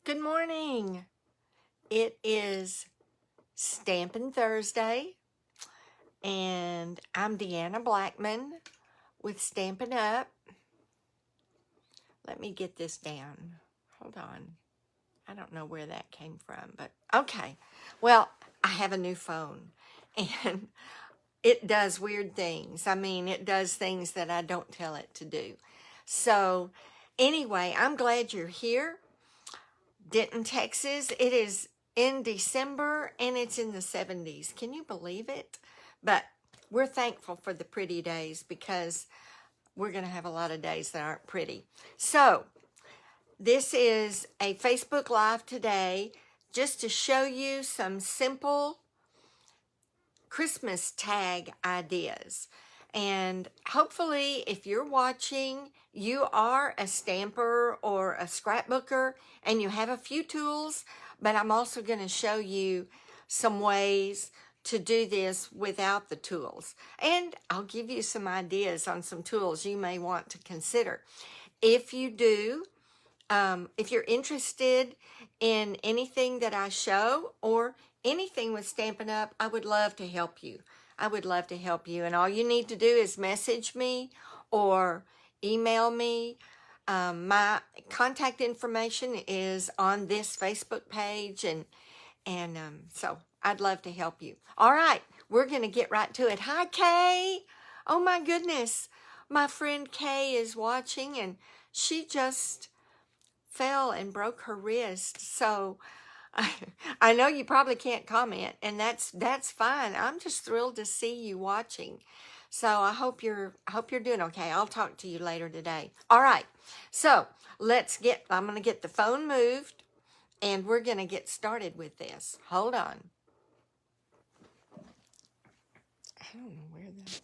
Good morning. It is Stampin' Thursday, and I'm Deanna Blackman with Stampin' Up. Let me get this down. Hold on. I don't know where that came from, but okay. Well, I have a new phone, and it does weird things. I mean, it does things that I don't tell it to do. So, anyway, I'm glad you're here. Denton, Texas. It is in December and it's in the 70s. Can you believe it? But we're thankful for the pretty days because we're going to have a lot of days that aren't pretty. So this is a Facebook Live today just to show you some simple Christmas tag ideas. And hopefully, if you're watching, you are a stamper or a scrapbooker and you have a few tools, but I'm also going to show you some ways to do this without the tools. And I'll give you some ideas on some tools you may want to consider. If you do, if you're interested in anything that I show or anything with Stampin' Up, I would love to help you. I would love to help you. And all you need to do is message me or email me. My contact information is on this Facebook page. And so I'd love to help you. All right, we're going to get right to it. Hi, Kay. Oh, my goodness. My friend Kay is watching, and she just fell and broke her wrist. So I know you probably can't comment, and that's fine. I'm just thrilled to see you watching. So I hope you're doing okay. I'll talk to you later today. All right. So I'm going to get the phone moved, and we're going to get started with this. Hold on. I don't know where that.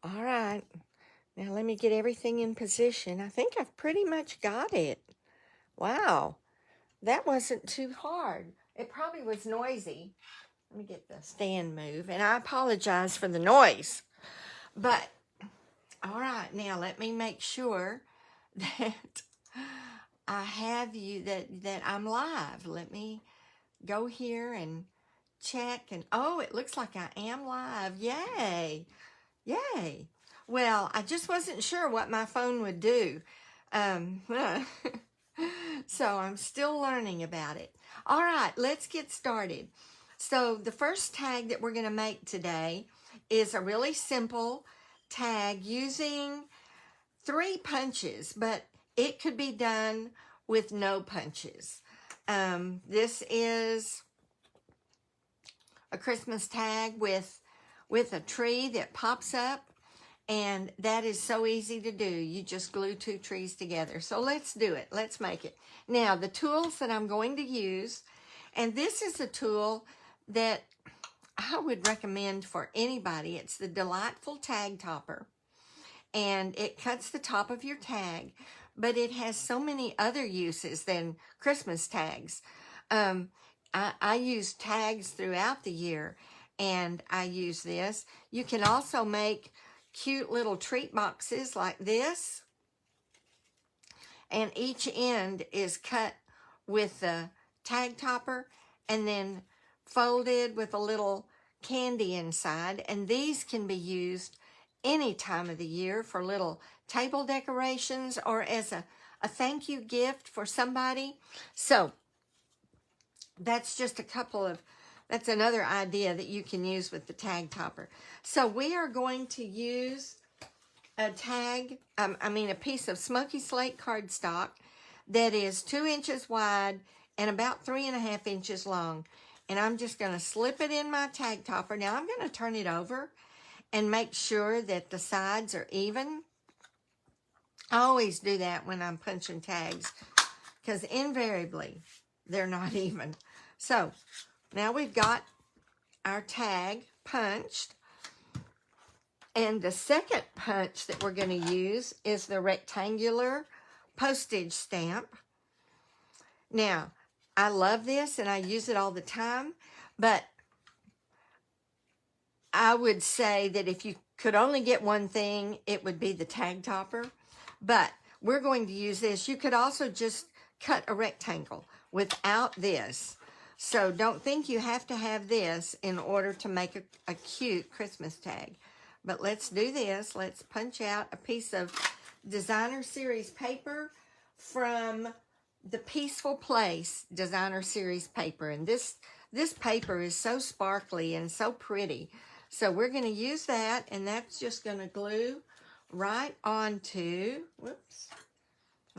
All right. Now let me get everything in position. I think I've pretty much got it. Wow. That wasn't too hard. It probably was noisy. Let me get the stand moved, and I apologize for the noise. But, all right, now let me make sure that I have you, that I'm live. Let me go here and check, and oh, it looks like I am live. Yay. Yay. Well, I just wasn't sure what my phone would do. So I'm still learning about it. All right, let's get started. So the first tag that we're going to make today is a really simple tag using 3 punches, but it could be done with no punches. This is a Christmas tag with a tree that pops up. And that is so easy to do. You just glue 2 trees together. So let's do it. Let's make it. Now, the tools that I'm going to use, and this is a tool that I would recommend for anybody. It's the Delightful Tag Topper. And it cuts the top of your tag, but it has so many other uses than Christmas tags. I use tags throughout the year, and I use this. You can also make cute little treat boxes like this, and each end is cut with the tag topper and then folded with a little candy inside, and these can be used any time of the year for little table decorations or as a thank you gift for somebody. So that's just that's another idea that you can use with the tag topper. So we are going to use a piece of smoky slate cardstock that is 2 inches wide and about 3.5 inches long. And I'm just going to slip it in my tag topper. Now I'm going to turn it over and make sure that the sides are even. I always do that when I'm punching tags because invariably they're not even. So now we've got our tag punched. And the second punch that we're going to use is the rectangular postage stamp. Now, I love this and I use it all the time, but I would say that if you could only get one thing, it would be the tag topper. But we're going to use this. You could also just cut a rectangle without this. So don't think you have to have this in order to make a cute Christmas tag. But let's do this. Let's punch out a piece of designer series paper from the Peaceful Place designer series paper. And this paper is so sparkly and so pretty. So we're going to use that, and that's just going to glue right onto, whoops,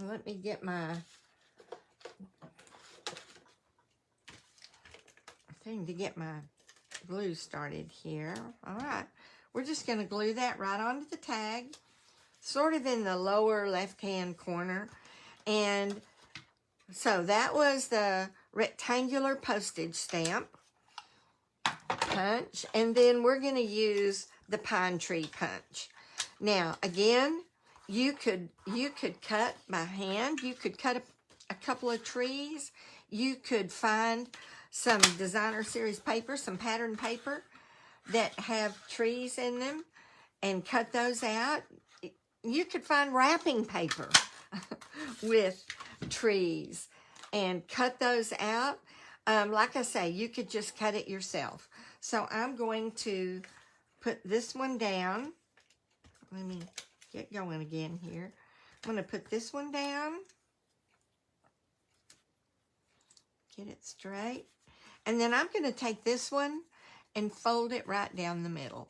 let me get my thing to get my glue started here. All right, we're just going to glue that right onto the tag, sort of in the lower left-hand corner. And so that was the rectangular postage stamp punch, and then we're going to use the pine tree punch. Now, again, you could cut by hand. You could cut a couple of trees. You could find some designer series paper, some pattern paper that have trees in them, and cut those out. You could find wrapping paper with trees and cut those out. Like I say, you could just cut it yourself. So I'm going to put this one down. Let me get going again here. I'm going to put this one down. Get it straight. And then I'm going to take this one and fold it right down the middle.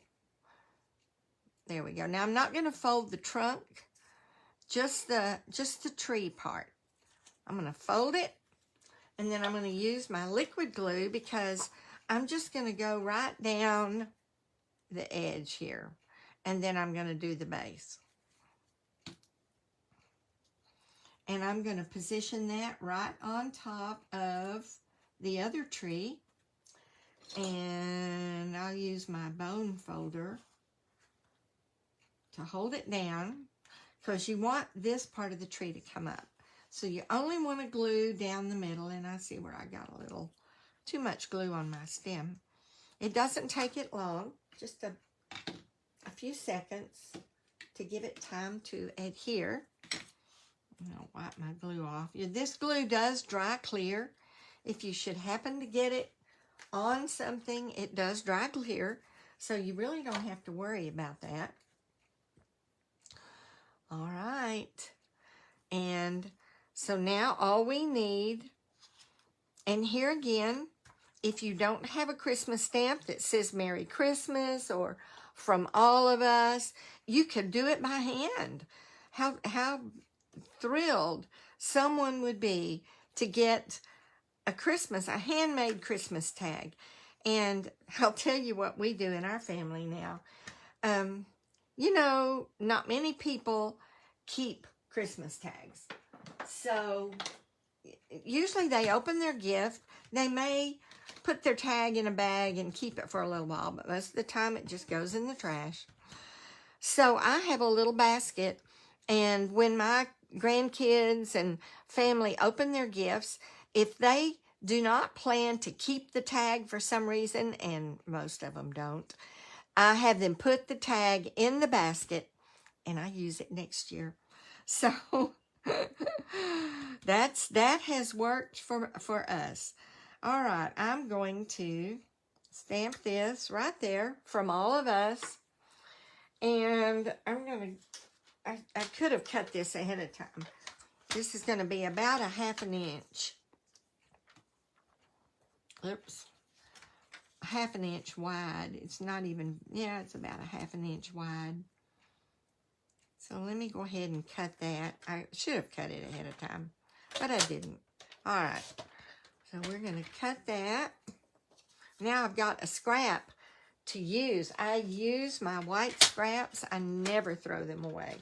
There we go. Now I'm not going to fold the trunk, just the tree part. I'm going to fold it, and then I'm going to use my liquid glue because I'm just going to go right down the edge here, and then I'm going to do the base. And I'm going to position that right on top of the other tree, and I'll use my bone folder to hold it down because you want this part of the tree to come up. So you only want to glue down the middle, and I see where I got a little too much glue on my stem. It doesn't take it long, just a few seconds to give it time to adhere. I'll wipe my glue off. This glue does dry clear. If you should happen to get it on something, it does dry clear, so you really don't have to worry about that. All right, and so now all we need, and here again, if you don't have a Christmas stamp that says Merry Christmas or from all of us, you could do it by hand. How thrilled someone would be to get a handmade Christmas tag. And I'll tell you what we do in our family now. You know, not many people keep Christmas tags. So usually they open their gift. They may put their tag in a bag and keep it for a little while, but most of the time it just goes in the trash. So I have a little basket, and when my grandkids and family open their gifts, if they do not plan to keep the tag for some reason, and most of them don't, I have them put the tag in the basket, and I use it next year. So that has worked for us. All right, I'm going to stamp this right there from all of us, and I could have cut this ahead of time. This is going to be about a 1/2 inch. Oops. 1/2 inch wide. It's not even, yeah, it's about a 1/2 inch wide. So let me go ahead and cut that. I should have cut it ahead of time, but I didn't. All right. So we're going to cut that. Now I've got a scrap to use. I use my white scraps. I never throw them away.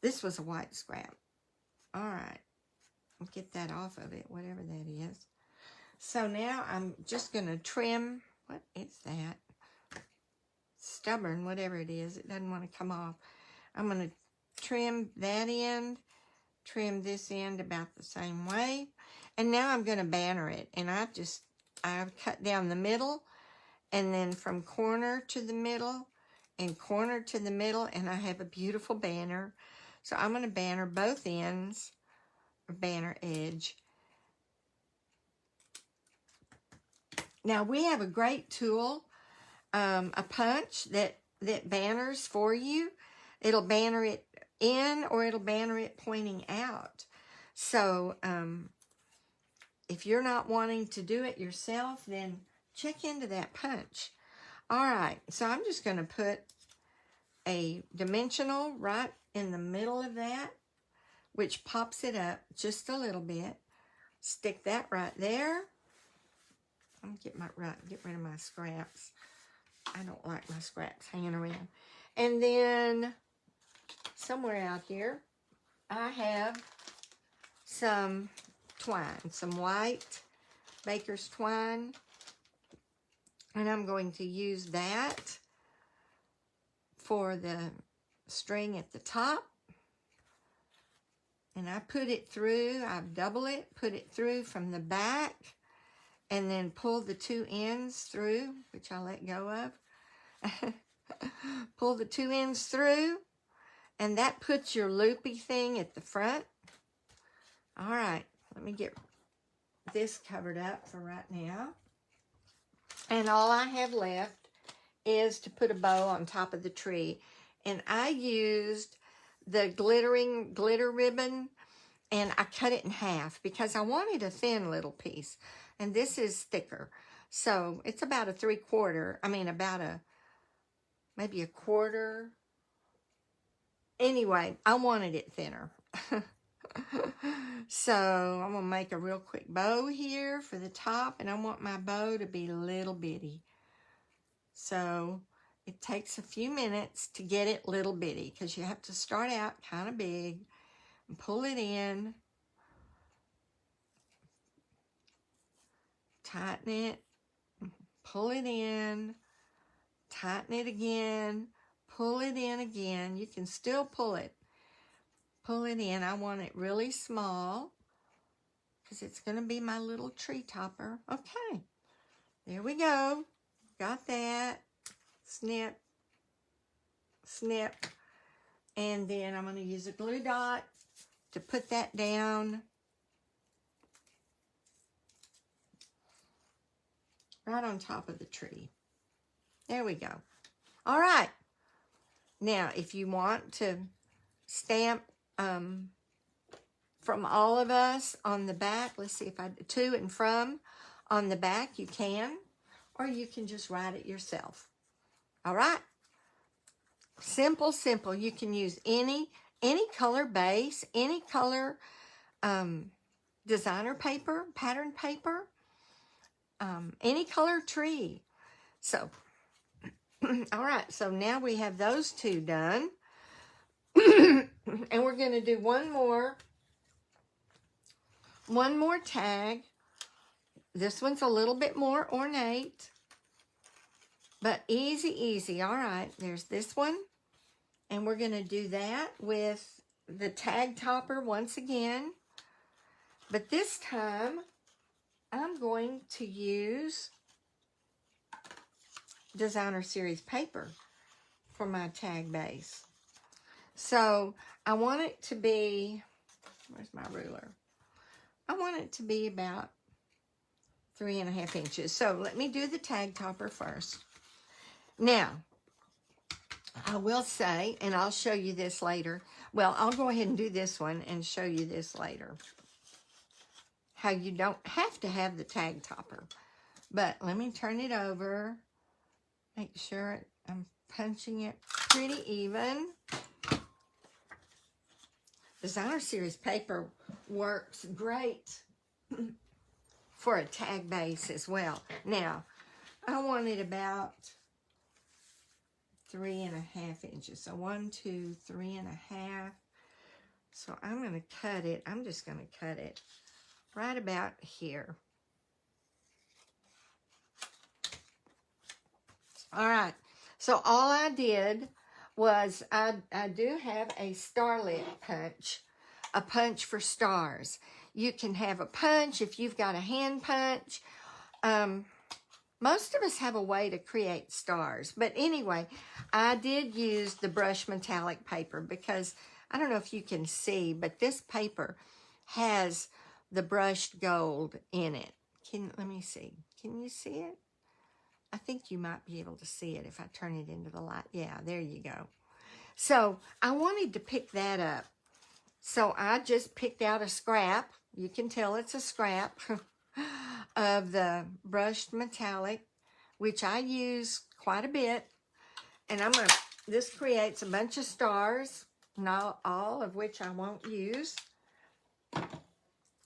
This was a white scrap. All right. I'll get that off of it, whatever that is. So now I'm just going to trim. What is that? stubborn, whatever it is. It doesn't want to come off. I'm going to trim that end, trim this end about the same way. And now I'm going to banner it. And I've cut down the middle, and then from corner to the middle and corner to the middle, and I have a beautiful banner. So I'm going to banner both ends, or banner edge. Now we have a great tool, a punch that banners for you. It'll banner it in, or it'll banner it pointing out. So if you're not wanting to do it yourself, then check into that punch. All right, so I'm just going to put a dimensional right in the middle of that, which pops it up just a little bit. Stick that right there. I'm gonna get rid of my scraps. I don't like my scraps hanging around. And then somewhere out here, I have some twine, some white baker's twine. And I'm going to use that for the string at the top. And I put it through, I double it, put it through from the back, and then pull the two ends through, which I let go of. Pull the two ends through, and that puts your loopy thing at the front. All right, let me get this covered up for right now. And all I have left is to put a bow on top of the tree. And I used the glitter ribbon, and I cut it in half because I wanted a thin little piece. And this is thicker. So it's about a 3/4. I mean, maybe a quarter. Anyway, I wanted it thinner. So I'm going to make a real quick bow here for the top, and I want my bow to be little bitty. So it takes a few minutes to get it little bitty, because you have to start out kind of big and pull it in, tighten it, pull it in, tighten it again, pull it in again. You can still pull it. Pull it in. I want it really small because it's going to be my little tree topper. Okay, there we go. Got that. Snip, snip. And then I'm going to use a glue dot to put that down right on top of the tree. There we go. All right. Now, if you want to stamp from all of us on the back, let's see if I do to and from on the back, you can, or you can just write it yourself. All right. Simple, simple. You can use any color base, any color designer paper, pattern paper, any color tree. So, all right. So now we have those two done. And we're going to do one more tag. This one's a little bit more ornate, but easy, easy. All right, there's this one. And we're going to do that with the tag topper once again. But this time, I'm going to use Designer Series paper for my tag base. So I want it to be, where's my ruler? I want it to be about 3.5 inches. So let me do the tag topper first. Now, I will say, and I'll show you this later. Well, I'll go ahead and do this one and show you this later. How you don't have to have the tag topper. But let me turn it over. Make sure I'm punching it pretty even. Designer Series paper works great for a tag base as well. Now, I want it about 3.5 inches. So 1, 2, 3.5. So I'm going to cut it. I'm just going to cut it right about here. All right. So all I did was I do have a starlit punch, a punch for stars. You can have a punch if you've got a hand punch. Most of us have a way to create stars. But anyway, I did use the brushed metallic paper because I don't know if you can see, but this paper has the brushed gold in it. Let me see. Can you see it? I think you might be able to see it if I turn it into the light. Yeah, there you go. So I wanted to pick that up. So I just picked out a scrap. You can tell it's a scrap of the brushed metallic, which I use quite a bit. And this creates a bunch of stars, not all of which I won't use.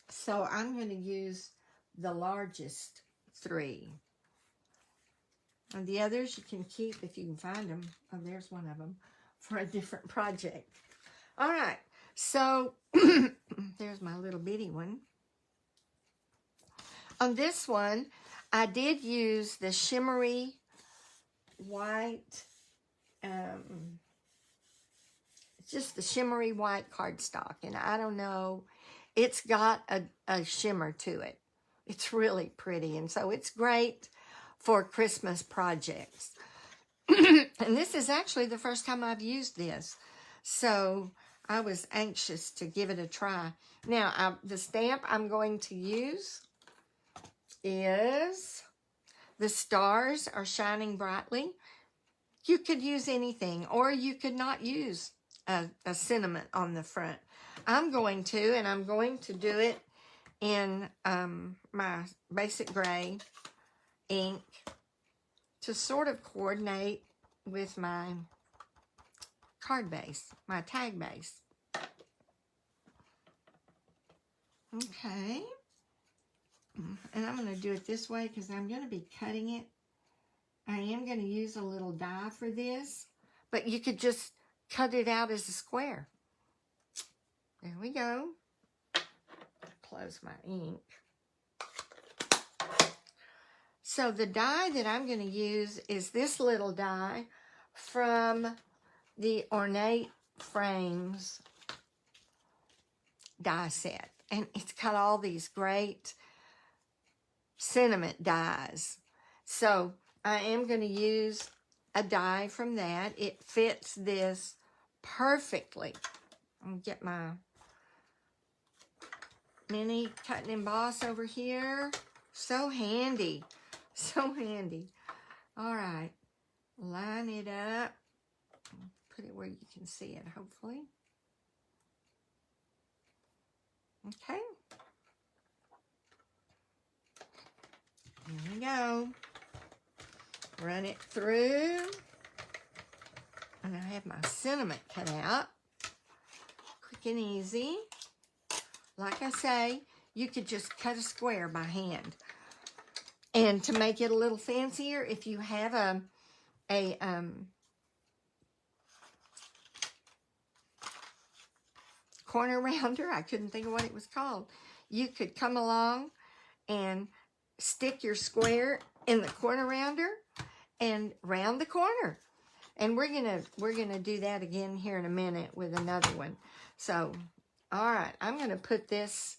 So I'm going to use the largest 3. And the others you can keep if you can find them. Oh, there's one of them for a different project. All right, so there's my little bitty one. On this one, I did use the shimmery white, just the shimmery white cardstock. And I don't know, it's got a shimmer to it. It's really pretty, and so it's great for Christmas projects. And this is actually the first time I've used this, so I was anxious to give it a try. Now, the stamp I'm going to use is the stars are shining brightly. You could use anything, or you could not use a sentiment on the front. I'm going to, and I'm going to do it in my basic gray ink to sort of coordinate with my card base, my tag base. Okay. And I'm going to do it this way because I'm going to be cutting it. I am going to use a little die for this, but you could just cut it out as a square. There we go. Close my ink. So the die that I'm going to use is this little die from the Ornate Frames die set. And it's got all these great sentiment dies. So I am going to use a die from that. It fits this perfectly. I'm going to get my mini cut and emboss over here. So handy. So handy. All right. Line it up. Put it where you can see it, hopefully. Okay. There we go. Run it through. And I have my sentiment cut out. Quick and easy. Like I say, you could just cut a square by hand. And to make it a little fancier, if you have a corner rounder, I couldn't think of what it was called, you could come along and stick your square in the corner rounder and round the corner. And we're gonna do that again here in a minute with another one. So, all right, I'm gonna put this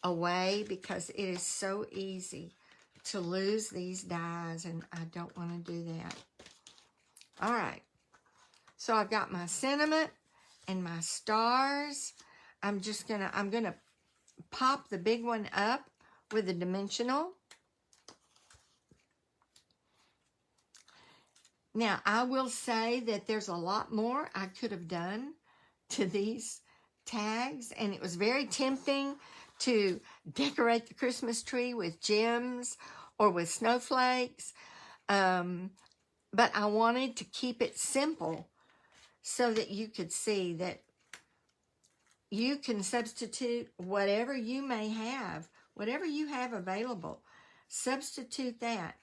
away because it is so easy to lose these dies, and I don't want to do that. All right, so I've got my sentiment and my stars. I'm gonna pop the big one up with a dimensional. Now, I will say that there's a lot more I could have done to these tags, and it was very tempting to decorate the Christmas tree with gems or with snowflakes, but I wanted to keep it simple so that you could see that you can substitute whatever you may have, whatever you have available, substitute that,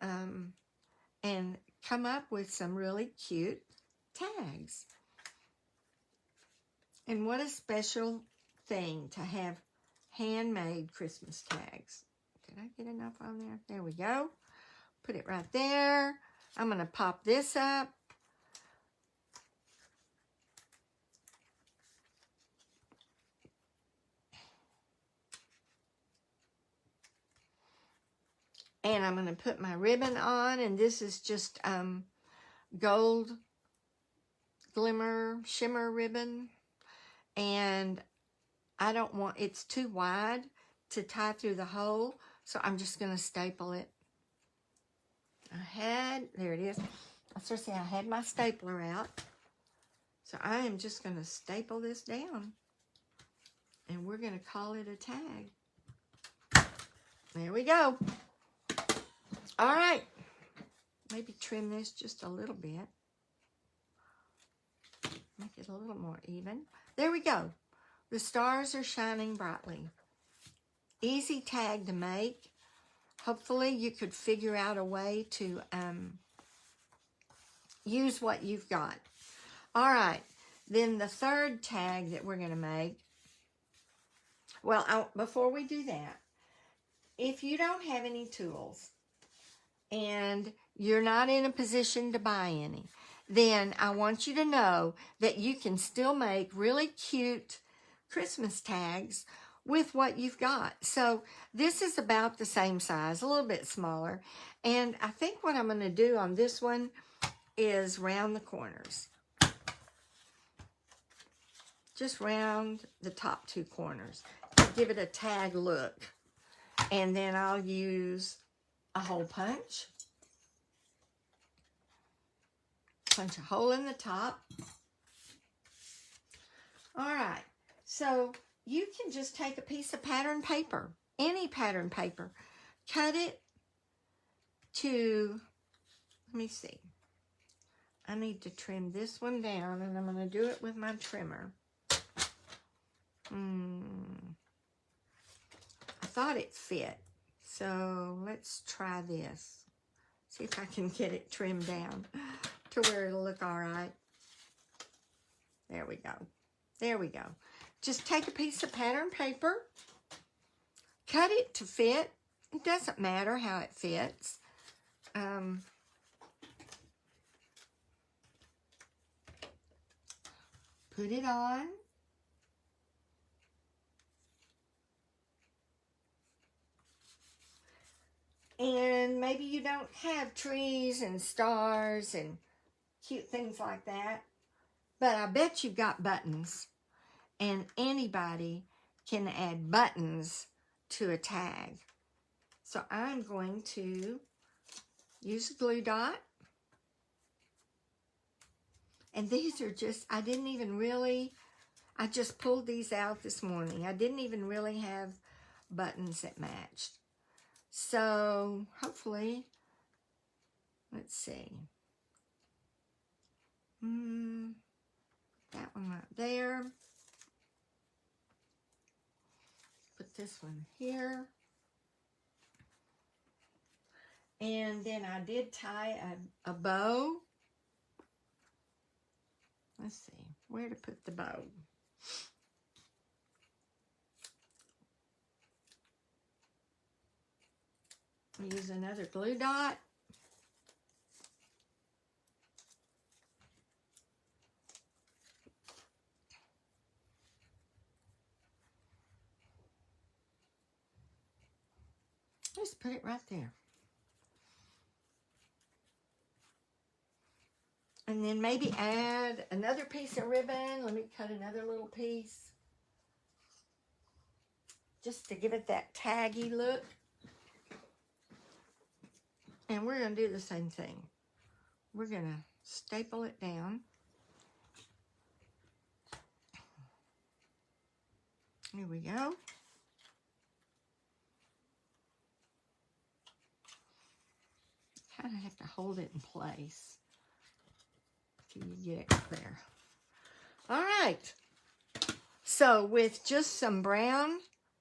and come up with some really cute tags. And what a special thing to have handmade Christmas tags. Did I get enough on there? There we go. Put it right there. I'm going to pop this up. And I'm going to put my ribbon on, and this is just gold glimmer shimmer ribbon. And I don't want, it's too wide to tie through the hole, so I'm just going to staple it. There it is. I had my stapler out. So I am just going to staple this down. And we're going to call it a tag. There we go. All right. Maybe trim this just a little bit. Make it a little more even. There we go. The stars are shining brightly. Easy tag to make. Hopefully you could figure out a way to use what you've got. All right. Then the third tag that we're going to make. Well, before we do that, if you don't have any tools and you're not in a position to buy any, then I want you to know that you can still make really cute Christmas tags with what you've got. So this is about the same size, a little bit smaller. And I think what I'm going to do on this one is round the corners. Just round the top two corners to give it a tag look. And then I'll use a hole punch. Punch a hole in the top. All right. So you can just take a piece of pattern paper, any pattern paper, cut it to, let me see. I need to trim this one down, and I'm going to do it with my trimmer. I thought it fit, so let's try this. See if I can get it trimmed down to where it'll look all right. There we go. There we go. Just take a piece of pattern paper, cut it to fit. It doesn't matter how it fits. Put it on. And maybe you don't have trees and stars and cute things like that, but I bet you've got buttons. And anybody can add buttons to a tag. So I'm going to use a glue dot. And these are just, I just pulled these out this morning. I didn't even really have buttons that matched. So hopefully, let's see. That one right there. Put this one here. And then I did tie a bow. Let's see where to put the bow. I'll use another glue dot. Just put it right there. And then maybe add another piece of ribbon. Let me cut another little piece. Just to give it that taggy look. And we're going to do the same thing. We're going to staple it down. Here we go. Kind of have to hold it in place till you get it there. All right. So with just some brown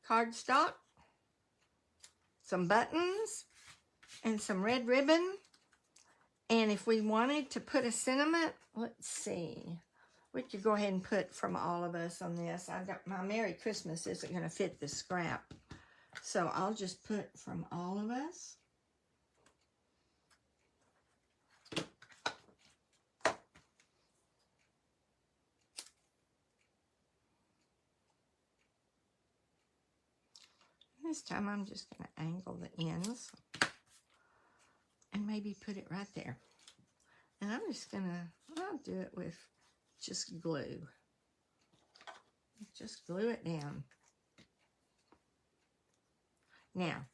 cardstock, some buttons, and some red ribbon, and if we wanted to put a sentiment, let's see. We could go ahead and put from all of us on this. I got my Merry Christmas isn't going to fit this scrap. So I'll just put from all of us. this time I'm just going to angle the ends and maybe put it right there. And I'm just going to, I'll do it with just glue. Just glue it down. Now,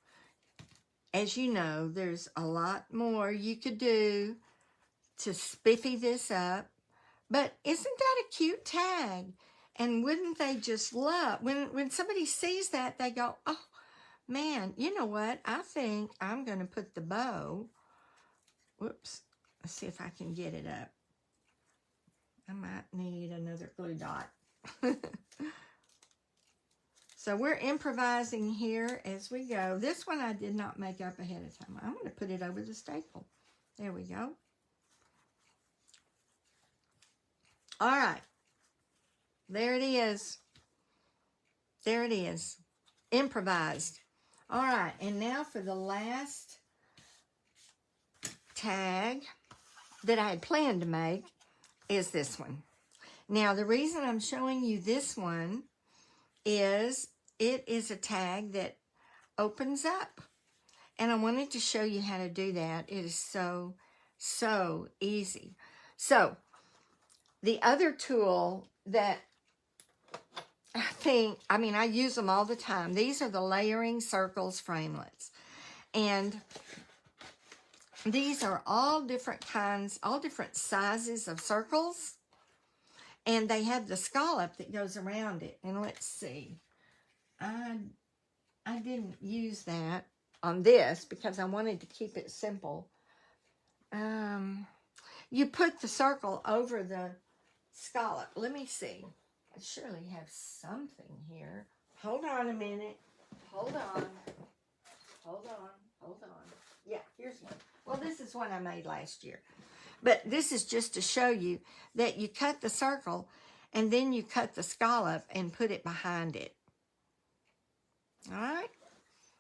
as you know, there's a lot more you could do to spiffy this up. But isn't that a cute tag? And wouldn't they just love, when somebody sees that, they go, oh, man, you know what? I think I'm going to put the bow. Whoops. Let's see if I can get it up. I might need another glue dot. So we're improvising here as we go. This one I did not make up ahead of time. I'm going to put it over the staple. There we go. All right. There it is. There it is. Improvised. All right. And now for the last tag that I had planned to make is this one. Now, the reason I'm showing you this one is it is a tag that opens up. And I wanted to show you how to do that. It is so, so easy. So, the other tool that I use them all the time. These are the Layering Circles Framelits. And these are all different kinds, all different sizes of circles. And they have the scallop that goes around it. And let's see. I didn't use that on this because I wanted to keep it simple. You put the circle over the scallop. Let me see. I surely have something here. Hold on a minute. Hold on. Hold on. Hold on. Yeah, here's one. Well, this is one I made last year. But this is just to show you that you cut the circle and then you cut the scallop and put it behind it. All right?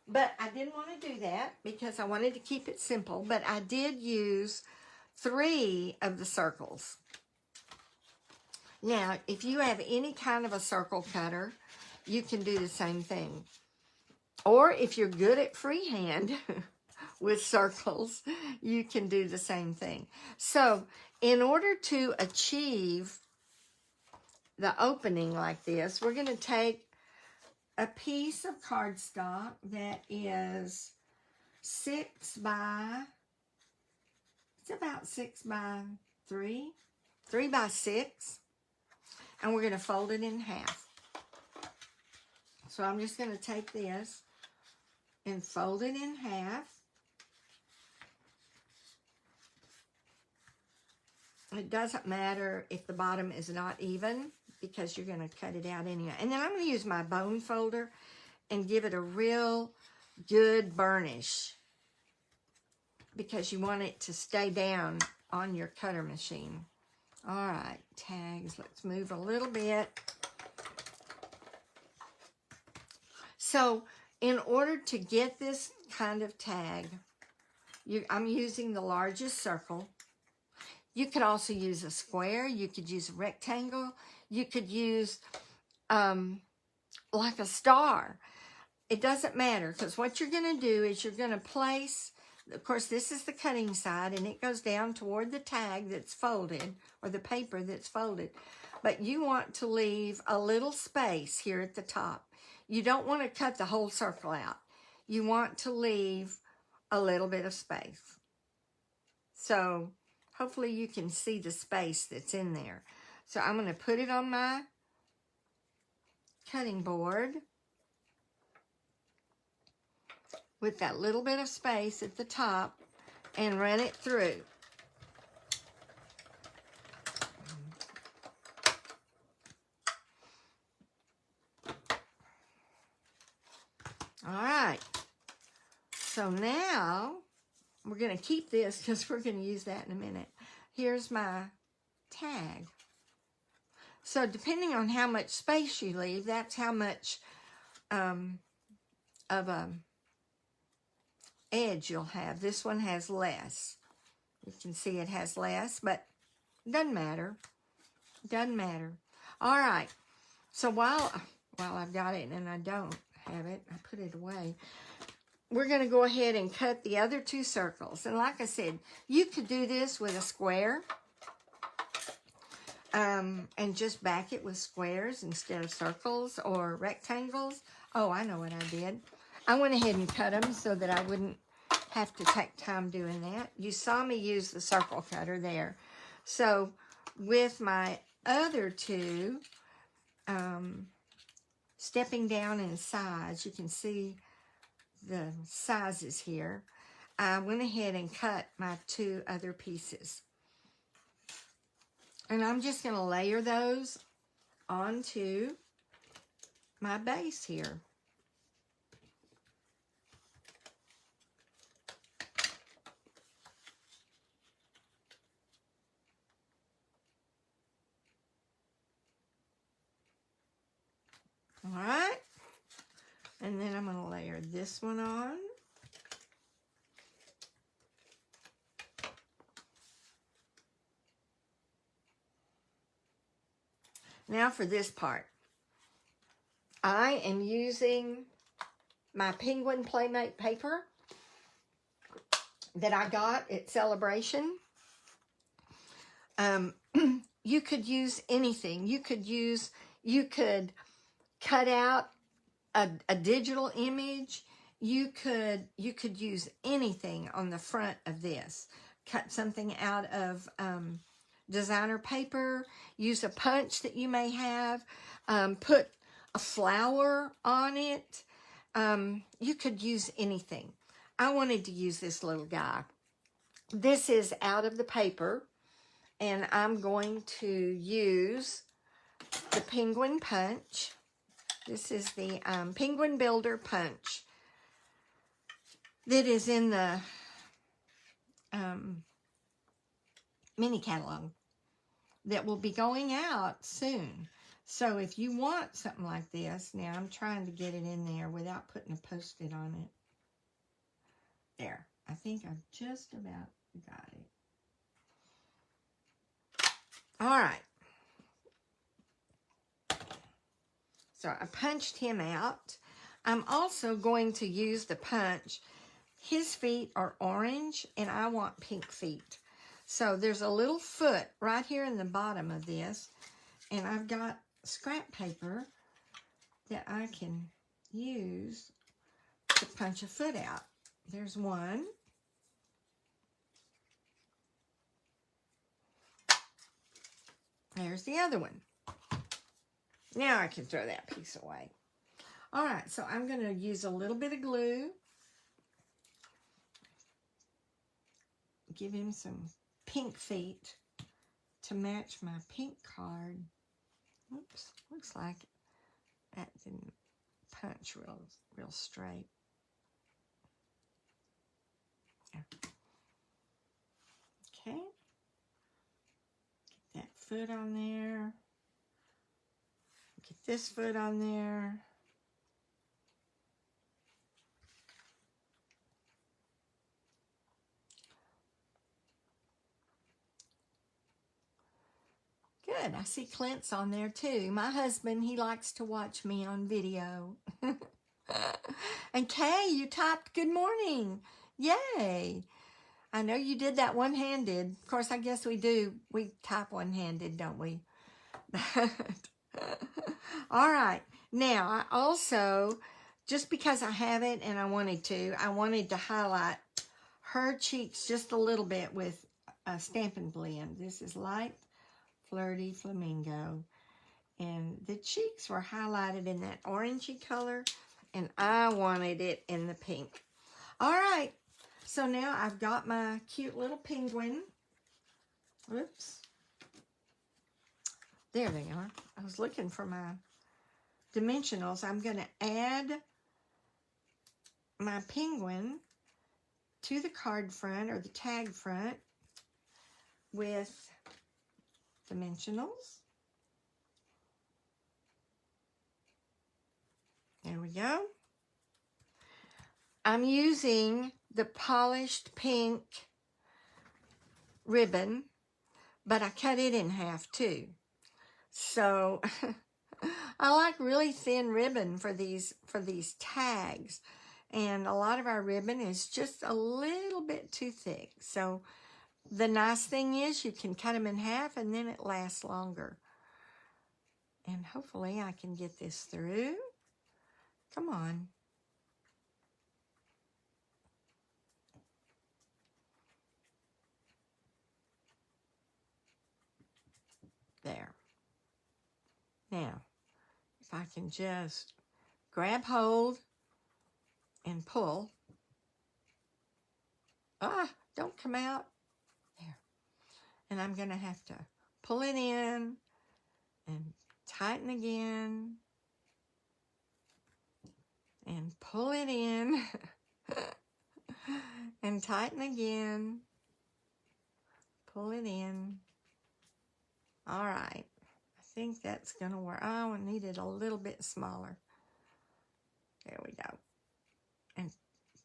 But I didn't want to do that because I wanted to keep it simple. But I did use 3 of the circles. Now, if you have any kind of a circle cutter, you can do the same thing. Or if you're good at freehand with circles, you can do the same thing. So, in order to achieve the opening like this, we're going to take a piece of cardstock that is 6 by, it's about 6 by 3, 3 by 6. And we're going to fold it in half. So I'm just going to take this and fold it in half. It doesn't matter if the bottom is not even because you're going to cut it out anyway. And then I'm going to use my bone folder and give it a real good burnish because you want it to stay down on your cutter machine. All right, tags, let's move a little bit. So, in order to get this kind of tag, I'm using the largest circle. You could also use a square. You could use a rectangle. You could use like a star. It doesn't matter because what you're going to do is you're going to place, of course, this is the cutting side, and it goes down toward the tag that's folded, or the paper that's folded. But you want to leave a little space here at the top. You don't want to cut the whole circle out. You want to leave a little bit of space. So, hopefully you can see the space that's in there. So, I'm going to put it on my cutting board with that little bit of space at the top and run it through. All right. So now we're going to keep this because we're going to use that in a minute. Here's my tag. So depending on how much space you leave, that's how much of a edge you'll have. This one has less. You can see it has less, but it doesn't matter. Doesn't matter. All right. So while I've got it and I don't have it. I put it away. We're going to go ahead and cut the other 2 circles. And like I said, you could do this with a square. And just back it with squares instead of circles or rectangles. Oh, I know what I did. I went ahead and cut them so that I wouldn't have to take time doing that. You saw me use the circle cutter there. So with my other 2, stepping down in size, you can see the sizes here. I went ahead and cut my 2 other pieces. And I'm just going to layer those onto my base here. All right. And then I'm going to layer this one on. Now for this part. I am using my Penguin Playmate paper that I got at Celebration. You could use anything. You could cut out a digital image. You could use anything on the front of this. Cut something out of designer paper, use a punch that you may have, put a flower on it. You could use anything. I wanted to use this little guy. This is out of the paper, and I'm going to use the Penguin Punch. This is the Penguin Builder Punch that is in the mini catalog that will be going out soon. So if you want something like this, now I'm trying to get it in there without putting a Post-it on it. There. I think I've just about got it. All right. So I punched him out. I'm also going to use the punch. His feet are orange, and I want pink feet. So there's a little foot right here in the bottom of this, and I've got scrap paper that I can use to punch a foot out. There's one. There's the other one. Now I can throw that piece away. All right, so I'm going to use a little bit of glue. Give him some pink feet to match my pink card. Oops, looks like that didn't punch real straight. There. Okay. Get that foot on there. Get this foot on there. Good. I see Clint's on there too. My husband, he likes to watch me on video. And Kay, you typed good morning. Yay. I know you did that one-handed. Of course, I guess we do. We type one-handed, don't we? All right. Now, I also, just because I have it and I wanted to highlight her cheeks just a little bit with a Stampin' Blend. This is Light Flirty Flamingo. And the cheeks were highlighted in that orangey color, and I wanted it in the pink. All right. So now I've got my cute little penguin. Oops. There they are. I was looking for my dimensionals. I'm going to add my penguin to the card front or the tag front with dimensionals. There we go. I'm using the polished pink ribbon, but I cut it in half too. So I like really thin ribbon for these tags. And a lot of our ribbon is just a little bit too thick. So the nice thing is you can cut them in half and then it lasts longer. And hopefully I can get this through. Come on. There. Now, if I can just grab hold and pull. Ah, don't come out. There. And I'm going to have to pull it in and tighten again. And pull it in. And tighten again. Pull it in. All right. I think that's going to work. Oh, I need it a little bit smaller. There we go. And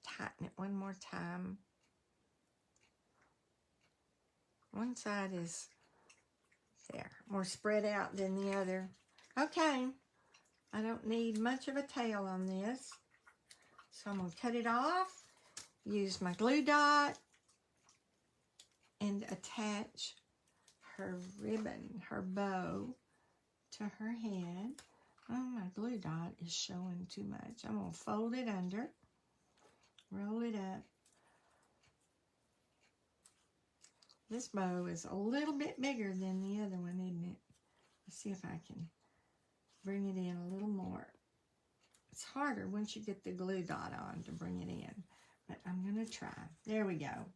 tighten it one more time. One side is there, more spread out than the other. Okay, I don't need much of a tail on this. So I'm going to cut it off, use my glue dot, and attach her ribbon, her bow, to her head. Oh, my glue dot is showing too much. I'm going to fold it under, roll it up. This bow is a little bit bigger than the other one, isn't it? Let's see if I can bring it in a little more. It's harder once you get the glue dot on to bring it in, but I'm going to try. There we go.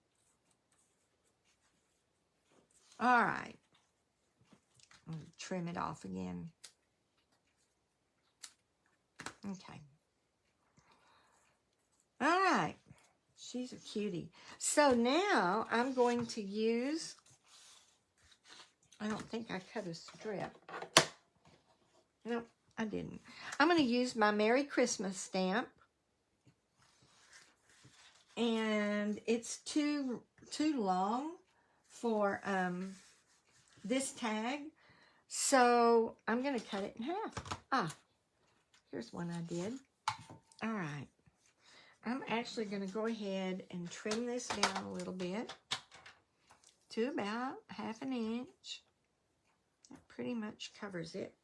All right. I'm going to trim it off again. Okay. All right. She's a cutie. So now I'm going to use, I don't think I cut a strip. No, I didn't. I'm going to use my Merry Christmas stamp. And it's too long for this tag. So I'm going to cut it in half. Ah, here's one I did. All right. I'm actually going to go ahead and trim this down a little bit to about 1/2 inch. That pretty much covers it.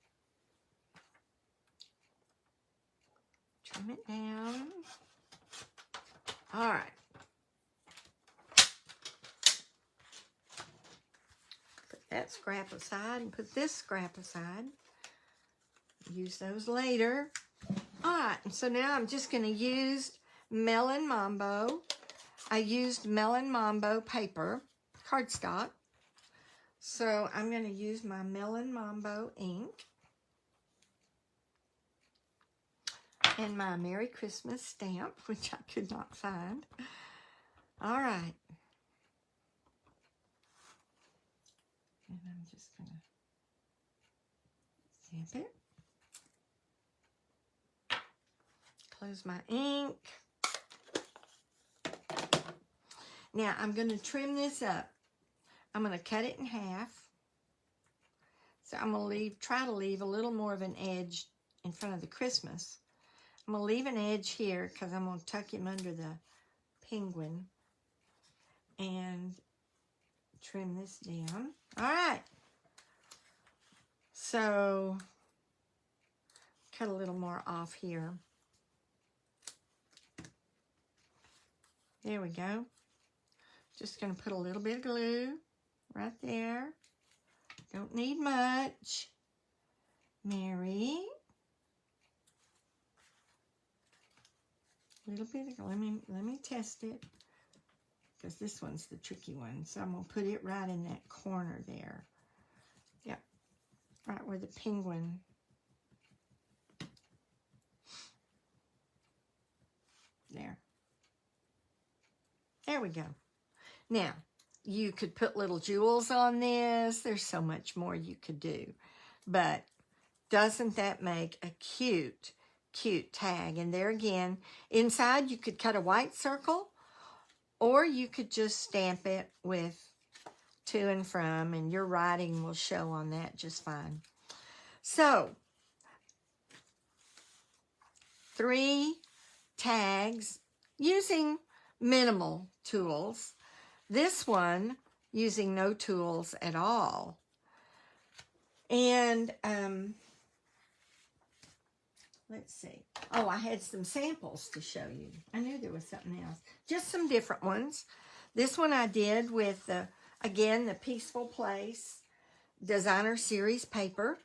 Trim it down. All right. Put that scrap aside and put this scrap aside. Use those later. All right, so now I'm just going to use Melon Mambo. I used Melon Mambo paper, cardstock. So I'm going to use my Melon Mambo ink and my Merry Christmas stamp, which I could not find. All right. And I'm just going to stamp it. Close my ink. Now, I'm going to trim this up. I'm going to cut it in half. So I'm going to try to leave a little more of an edge in front of the Christmas. I'm going to leave an edge here because I'm going to tuck him under the penguin. And trim this down. All right. So, cut a little more off here. There we go. Just going to put a little bit of glue right there. Don't need much. Mary. A little bit of, let me test it. Because this one's the tricky one. So I'm going to put it right in that corner there. Yep. Right where the penguin. There. There we go. Now, you could put little jewels on this. There's so much more you could do. But doesn't that make a cute, cute tag? And there again, inside you could cut a white circle, or you could just stamp it with to and from, and your writing will show on that just fine. So, 3 tags using minimal tools. This one using no tools at all. And let's see. Oh, I had some samples to show you. I knew there was something else. Just some different ones. This one I did with, again, the Peaceful Place Designer Series paper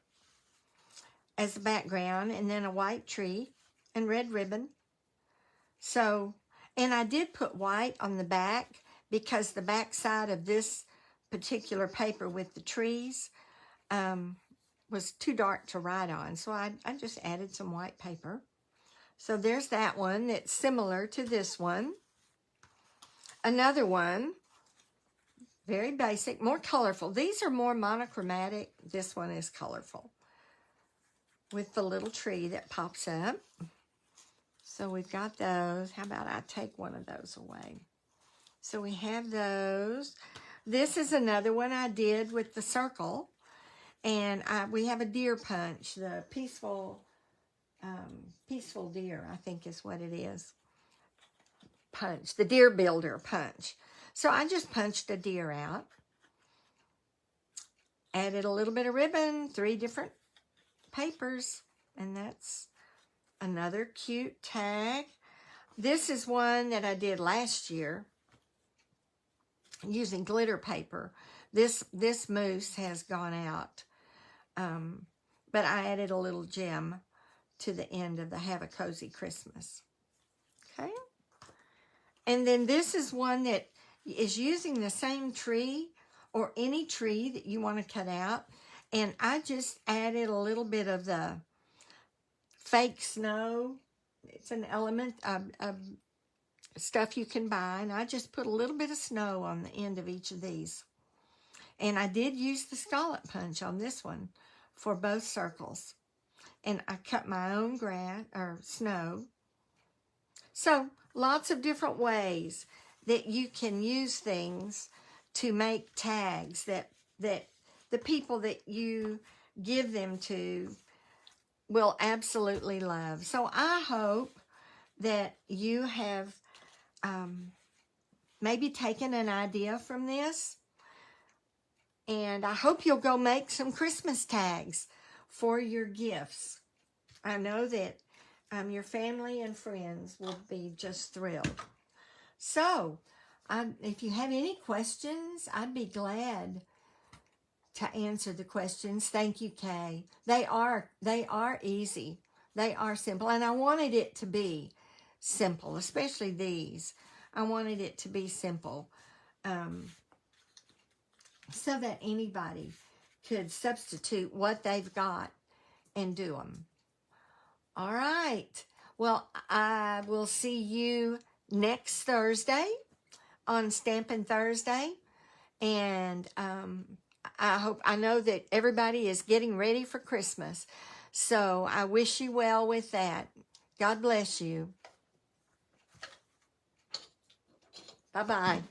as the background, and then a white tree and red ribbon. So, and I did put white on the back because the back side of this particular paper with the trees was too dark to write on. So I just added some white paper. So there's that one that's similar to this one. Another one, very basic, more colorful. These are more monochromatic. This one is colorful with the little tree that pops up. So we've got those. How about I take one of those away? So we have those. This is another one I did with the circle. And we have a deer punch, the peaceful deer, I think is what it is. Punch, the deer builder punch. So I just punched a deer out. Added a little bit of ribbon, 3 different papers, and that's another cute tag. This is one that I did last year using glitter paper. This mousse has gone out, but I added a little gem to the end of the Have a Cozy Christmas. Okay, and then this is one that is using the same tree or any tree that you want to cut out. And I just added a little bit of the fake snow. It's an element of stuff you can buy. And I just put a little bit of snow on the end of each of these. And I did use the scallop punch on this one for both circles. And I cut my own grass or snow. So lots of different ways that you can use things to make tags that the people that you give them to will absolutely love. So I hope that you have maybe taken an idea from this. And I hope you'll go make some Christmas tags for your gifts. I know that your family and friends will be just thrilled. So, if you have any questions, I'd be glad to answer the questions. Thank you, Kay. They are easy. They are simple. And I wanted it to be simple, especially these. I wanted it to be simple so that anybody could substitute what they've got and do them. All right. Well, I will see you next Thursday on Stampin' Thursday. And I know that everybody is getting ready for Christmas. So I wish you well with that. God bless you. Bye-bye.